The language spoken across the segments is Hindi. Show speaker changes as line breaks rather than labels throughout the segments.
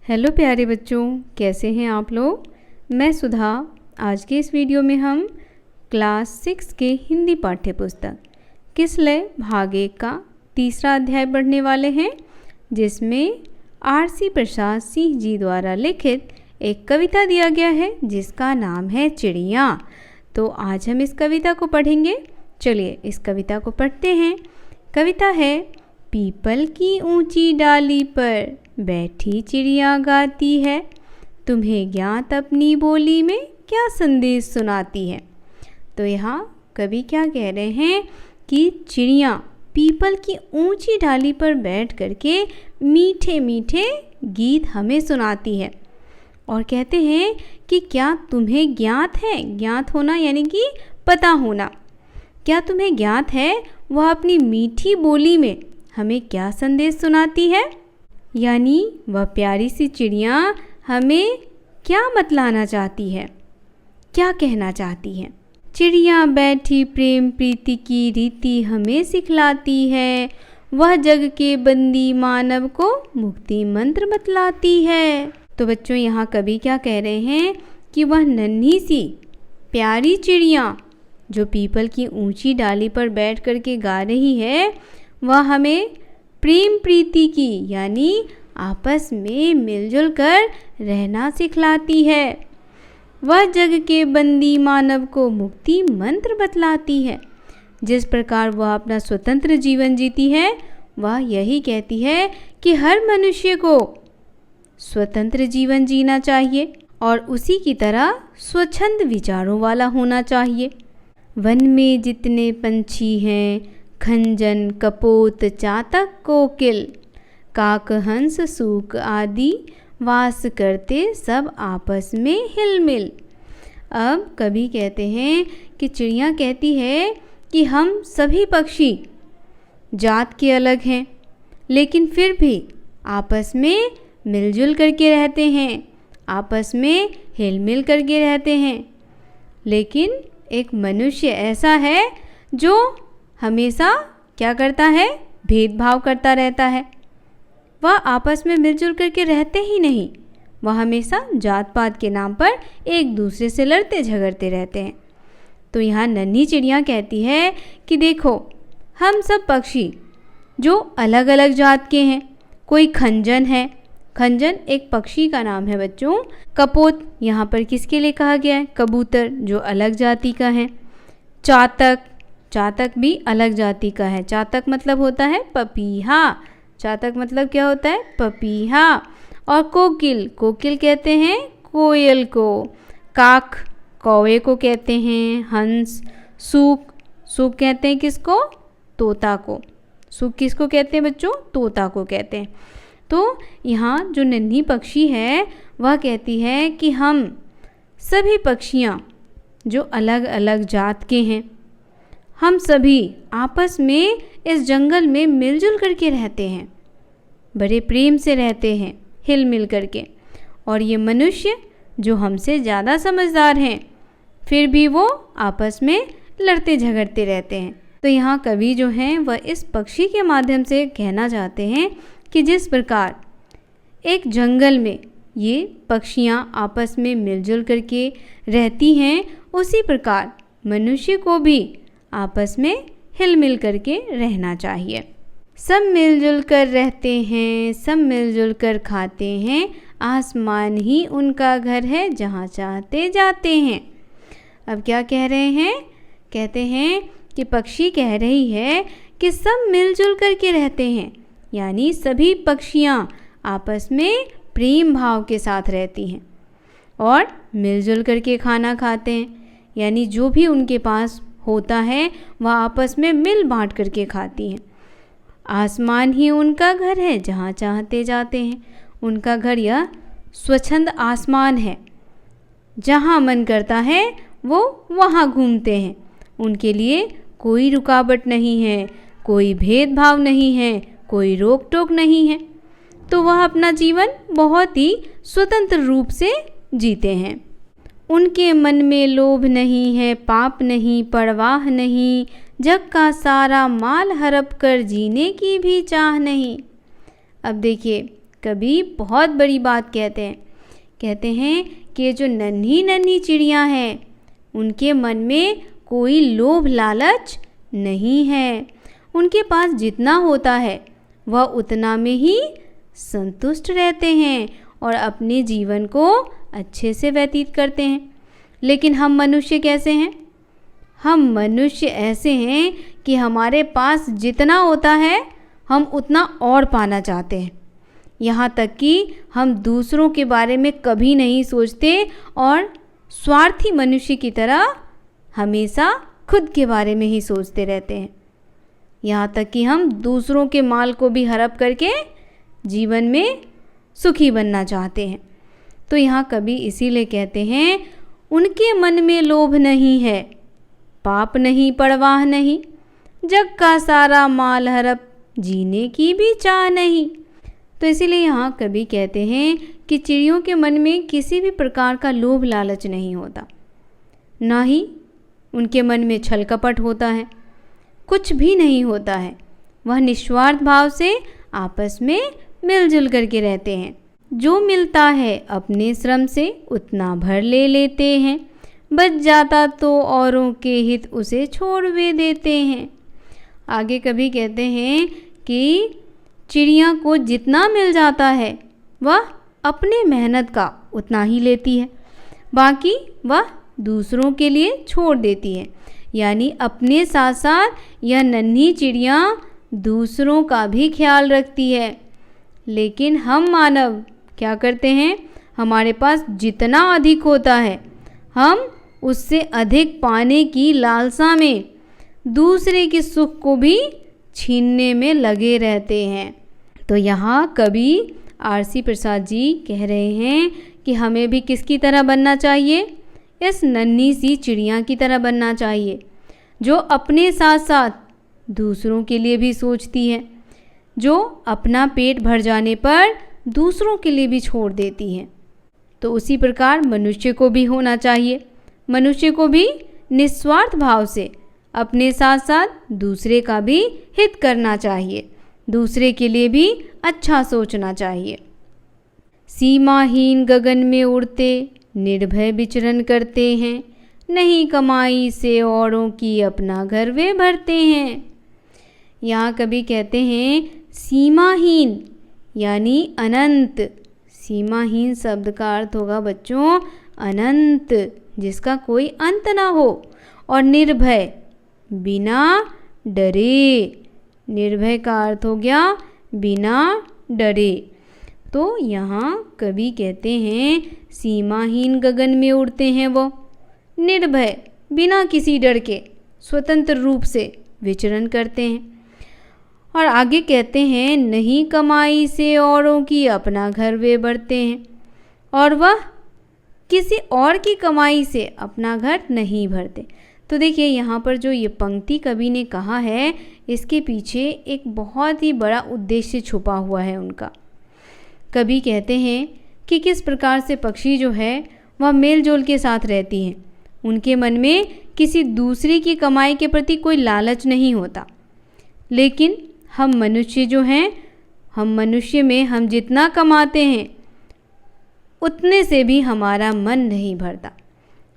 हेलो प्यारे बच्चों, कैसे हैं आप लोग। मैं सुधा। आज के इस वीडियो में हम क्लास 6 के हिंदी पाठ्य पुस्तक किसलय भाग 1 का तीसरा अध्याय पढ़ने वाले हैं, जिसमें आर.सी. प्रसाद सिंह जी द्वारा लिखित एक कविता दिया गया है जिसका नाम है चिड़िया। तो आज हम इस कविता को पढ़ेंगे। चलिए इस कविता को पढ़ते हैं। कविता है, पीपल की ऊंची डाली पर बैठी चिड़िया गाती है, तुम्हें ज्ञात अपनी बोली में क्या संदेश सुनाती है। तो यहाँ कवि क्या कह रहे हैं कि चिड़िया पीपल की ऊंची डाली पर बैठ करके मीठे मीठे गीत हमें सुनाती है और कहते हैं कि क्या तुम्हें ज्ञात है। ज्ञात होना यानी कि पता होना। क्या तुम्हें ज्ञात है वह अपनी मीठी बोली में हमें क्या संदेश सुनाती है। यानी वह प्यारी सी चिड़िया हमें क्या बतलाना चाहती है, क्या कहना चाहती है। चिड़िया बैठी प्रेम प्रीति की रीति हमें सिखलाती है, वह जग के बंदी मानव को मुक्ति मंत्र बतलाती है। तो बच्चों यहाँ कवि क्या कह रहे हैं कि वह नन्ही सी प्यारी चिड़िया जो पीपल की ऊंची डाली पर बैठ करके गा रही है, वह हमें प्रेम प्रीति की यानी आपस में मिलजुल कर रहना सिखलाती है, वह जग के बंदी मानव को मुक्ति मंत्र बतलाती है। जिस प्रकार वह अपना स्वतंत्र जीवन जीती है, वह यही कहती है कि हर मनुष्य को स्वतंत्र जीवन जीना चाहिए और उसी की तरह स्वच्छंद विचारों वाला होना चाहिए। वन में जितने पंछी हैं, खंजन कपोत चातक कोकिल काक हंस सूक आदि वास करते सब आपस में हिलमिल। अब कवि कहते हैं कि चिड़िया कहती है कि हम सभी पक्षी जात के अलग हैं, लेकिन फिर भी आपस में मिलजुल करके रहते हैं, आपस में हिलमिल करके रहते हैं। लेकिन एक मनुष्य ऐसा है जो हमेशा क्या करता है, भेदभाव करता रहता है। वह आपस में मिलजुल करके रहते ही नहीं, वह हमेशा जात पात के नाम पर एक दूसरे से लड़ते झगड़ते रहते हैं। तो यहाँ नन्ही चिड़िया कहती है कि देखो हम सब पक्षी जो अलग अलग जात के हैं, कोई खंजन है, खंजन एक पक्षी का नाम है बच्चों। कपोत यहाँ पर किसके लिए कहा गया है, कबूतर जो अलग जाति का है। चातक, चातक भी अलग जाति का है। चातक मतलब होता है पपीहा। चातक मतलब क्या होता है, पपीहा। और कोकिल, कोकिल कहते हैं कोयल को। काक कौवे को कहते हैं। हंस, सूक, सूक कहते हैं किसको, तोता को। सूक किसको कहते हैं बच्चों, तोता को कहते हैं। तो यहाँ जो नन्ही पक्षी है वह कहती है कि हम सभी पक्षियाँ जो अलग अलग जात के हैं, हम सभी आपस में इस जंगल में मिलजुल करके रहते हैं, बड़े प्रेम से रहते हैं, हिल मिल करके। और ये मनुष्य जो हमसे ज़्यादा समझदार हैं, फिर भी वो आपस में लड़ते झगड़ते रहते हैं। तो यहाँ कवि जो हैं वह इस पक्षी के माध्यम से कहना चाहते हैं कि जिस प्रकार एक जंगल में ये पक्षियाँ आपस में मिलजुल करके रहती हैं, उसी प्रकार मनुष्य को भी आपस में हिल मिल करके रहना चाहिए। सब मिलजुल कर रहते हैं, सब मिलजुल कर खाते हैं, आसमान ही उनका घर है जहाँ चाहते जाते हैं। अब क्या कह रहे हैं, कहते हैं कि पक्षी कह रही है कि सब मिलजुल करके रहते हैं, यानी सभी पक्षियाँ आपस में प्रेम भाव के साथ रहती हैं और मिलजुल करके खाना खाते हैं, यानी जो भी उनके पास होता है वह आपस में मिल बांट करके खाती हैं। आसमान ही उनका घर है जहाँ चाहते जाते हैं। उनका घर यह स्वच्छंद आसमान है, जहाँ मन करता है वो वहाँ घूमते हैं। उनके लिए कोई रुकावट नहीं है, कोई भेदभाव नहीं है, कोई रोक टोक नहीं है। तो वह अपना जीवन बहुत ही स्वतंत्र रूप से जीते हैं। उनके मन में लोभ नहीं है, पाप नहीं, परवाह नहीं, जग का सारा माल हड़प कर जीने की भी चाह नहीं। अब देखिए कवि बहुत बड़ी बात कहते हैं कि जो नन्ही नन्ही चिड़ियाँ हैं उनके मन में कोई लोभ लालच नहीं है। उनके पास जितना होता है वह उतना में ही संतुष्ट रहते हैं और अपने जीवन को अच्छे से व्यतीत करते हैं। लेकिन हम मनुष्य कैसे हैं? हम मनुष्य ऐसे हैं कि हमारे पास जितना होता है हम उतना और पाना चाहते हैं। यहाँ तक कि हम दूसरों के बारे में कभी नहीं सोचते और स्वार्थी मनुष्य की तरह हमेशा खुद के बारे में ही सोचते रहते हैं। यहाँ तक कि हम दूसरों के माल को भी हड़प करके जीवन में सुखी बनना चाहते हैं। तो यहाँ कवि इसीलिए कहते हैं, उनके मन में लोभ नहीं है, पाप नहीं परवाह नहीं, जग का सारा माल हड़प जीने की भी चाह नहीं। तो इसीलिए यहाँ कवि कहते हैं कि चिड़ियों के मन में किसी भी प्रकार का लोभ लालच नहीं होता, ना ही उनके मन में छल कपट होता है, कुछ भी नहीं होता है। वह निस्वार्थ भाव से आपस में मिलजुल करके रहते हैं। जो मिलता है अपने श्रम से उतना भर ले लेते हैं, बच जाता तो औरों के हित उसे छोड़ वे देते हैं। आगे कभी कहते हैं कि चिड़िया को जितना मिल जाता है वह अपने मेहनत का उतना ही लेती है, बाकी वह दूसरों के लिए छोड़ देती है। यानी अपने साथ साथ यह नन्ही चिड़िया दूसरों का भी ख्याल रखती है। लेकिन हम मानव क्या करते हैं? हमारे पास जितना अधिक होता है हम उससे अधिक पाने की लालसा में दूसरे के सुख को भी छीनने में लगे रहते हैं। तो यहाँ कवि आरसी प्रसाद जी कह रहे हैं कि हमें भी किसकी तरह बनना चाहिए? इस नन्ही सी चिड़िया की तरह बनना चाहिए, जो अपने साथ साथ दूसरों के लिए भी सोचती है, जो अपना पेट भर जाने पर दूसरों के लिए भी छोड़ देती है। तो उसी प्रकार मनुष्य को भी होना चाहिए। मनुष्य को भी निस्वार्थ भाव से अपने साथ साथ दूसरे का भी हित करना चाहिए, दूसरे के लिए भी अच्छा सोचना चाहिए। सीमाहीन गगन में उड़ते निर्भय विचरण करते हैं, नहीं कमाई से औरों की अपना घर वे भरते हैं। यहाँ कवि कहते हैं सीमाहीन यानी अनंत। सीमाहीन शब्द का अर्थ होगा बच्चों अनंत, जिसका कोई अंत ना हो, और निर्भय बिना डरे। निर्भय का अर्थ हो गया बिना डरे। तो यहाँ कवि कहते हैं सीमाहीन गगन में उड़ते हैं वो निर्भय, बिना किसी डर के स्वतंत्र रूप से विचरण करते हैं। और आगे कहते हैं नहीं कमाई से औरों की अपना घर वे भरते हैं, और वह किसी और की कमाई से अपना घर नहीं भरते। तो देखिए यहाँ पर जो ये पंक्ति कवि ने कहा है, इसके पीछे एक बहुत ही बड़ा उद्देश्य छुपा हुआ है उनका। कवि कहते हैं कि किस प्रकार से पक्षी जो है वह मेलजोल के साथ रहती हैं, उनके मन में किसी दूसरे की कमाई के प्रति कोई लालच नहीं होता। लेकिन हम मनुष्य जो हैं, हम मनुष्य में हम जितना कमाते हैं उतने से भी हमारा मन नहीं भरता।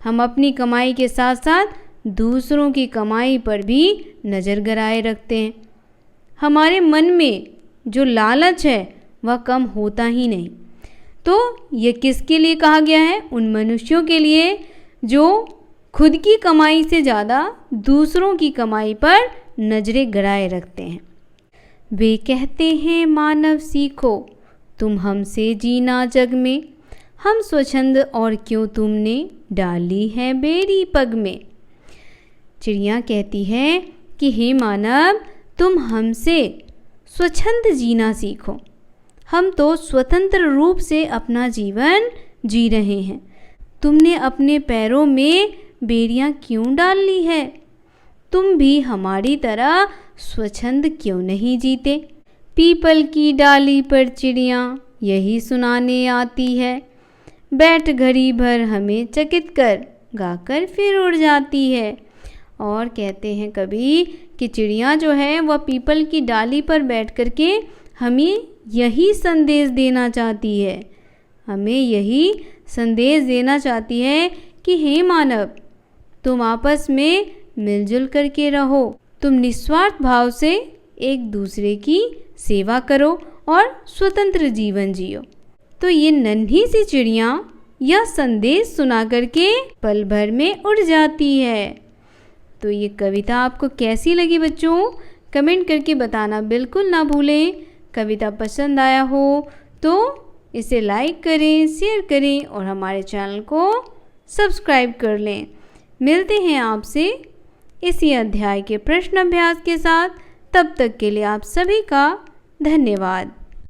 हम अपनी कमाई के साथ साथ दूसरों की कमाई पर भी नज़र गड़ाए रखते हैं। हमारे मन में जो लालच है वह कम होता ही नहीं। तो ये किसके लिए कहा गया है? उन मनुष्यों के लिए जो खुद की कमाई से ज़्यादा दूसरों की कमाई पर नज़रें गड़ाए रखते हैं। वे कहते हैं मानव सीखो तुम हमसे जीना जग में, हम स्वच्छंद और क्यों तुमने डाली है बेड़ी पग में। चिड़िया कहती है कि हे मानव तुम हमसे स्वच्छंद जीना सीखो, हम तो स्वतंत्र रूप से अपना जीवन जी रहे हैं, तुमने अपने पैरों में बेड़ियाँ क्यों डाल ली है? तुम भी हमारी तरह स्वच्छंद क्यों नहीं जीते? पीपल की डाली पर चिड़िया यही सुनाने आती है, बैठ घड़ी भर हमें चकित कर गाकर फिर उड़ जाती है। और कहते हैं कभी कि चिड़िया जो है वह पीपल की डाली पर बैठ कर के हमें यही संदेश देना चाहती है। हमें यही संदेश देना चाहती है कि हे मानव, तुम आपस में मिलजुल करके रहो, तुम निस्वार्थ भाव से एक दूसरे की सेवा करो और स्वतंत्र जीवन जियो। तो ये नन्ही सी चिड़िया यह संदेश सुना करके पल भर में उड़ जाती है। तो ये कविता आपको कैसी लगी बच्चों? कमेंट करके बताना बिल्कुल ना भूलें। कविता पसंद आया हो तो इसे लाइक करें, शेयर करें और हमारे चैनल को सब्सक्राइब कर लें। मिलते हैं आपसे इसी अध्याय के प्रश्न अभ्यास के साथ। तब तक के लिए आप सभी का धन्यवाद।